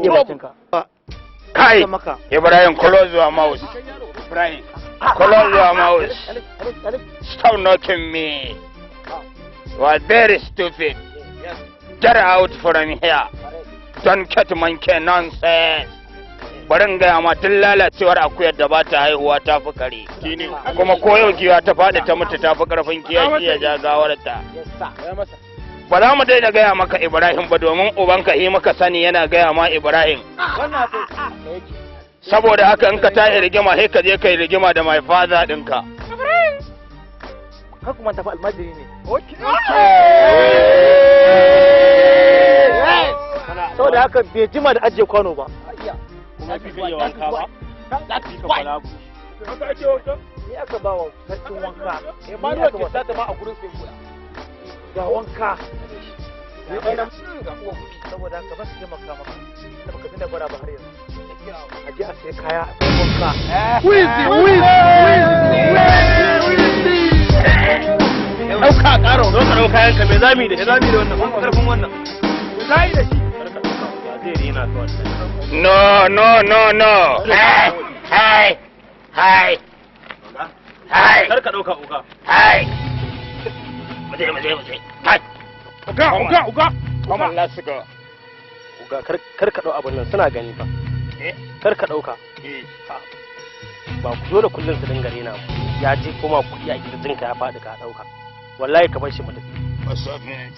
Kai, Ibrahim, close your mouth. Ibrahim, close your mouth. Stop knocking me. You are very stupid. Get out from here. Don't cut monkey nonsense. Barin gaya ma tun lalacewar akuyar da ba ta haihuwa ta fi kare. Kuma koyau giwa ta faɗi ta mutu ta fi ƙarfin kiyashi ya ja gawarta. Ba za mu daina gaya maka Ibrahim ba domin ubanka yi maka sani yana gaya ma Ibrahim. Saboda haka in ka tashi rigima sai ka je kai rigima da mai faza ɗinka. Ka kuma tafi almajiri ne. Saboda haka bai jima da ajiye kwano ba. Kuma fi kai wanka ba. Za ka yi ka kwala bu. Ni aka ba wa sarkin wanka. Ma ni wacce ta ma a gurin sai kula. Ga wanka. Saboda haka ba su taimaka maka. Da baka tuna bara ba har yanzu. A je a sai kaya a sai wanka. Ɗauka a ƙara wani ɗaukar kayanka mai zami da shi. Zami da wannan, ƙarfin wannan. Zai da shi. Zai rina ka wannan. No. Hey. Kar ka ɗauka uga. Hey. Muje. Hey. Uga. Come on, let's go. Uga, kar ka ɗau abin nan suna gani fa. Kar ka ɗauka. Ba ku dole kullum su dinga rena mu. Ya je kuma kuɗi a kirjinka ya faɗi ka ɗauka. Wallahi ka bar shi mu tafi. What's up, man?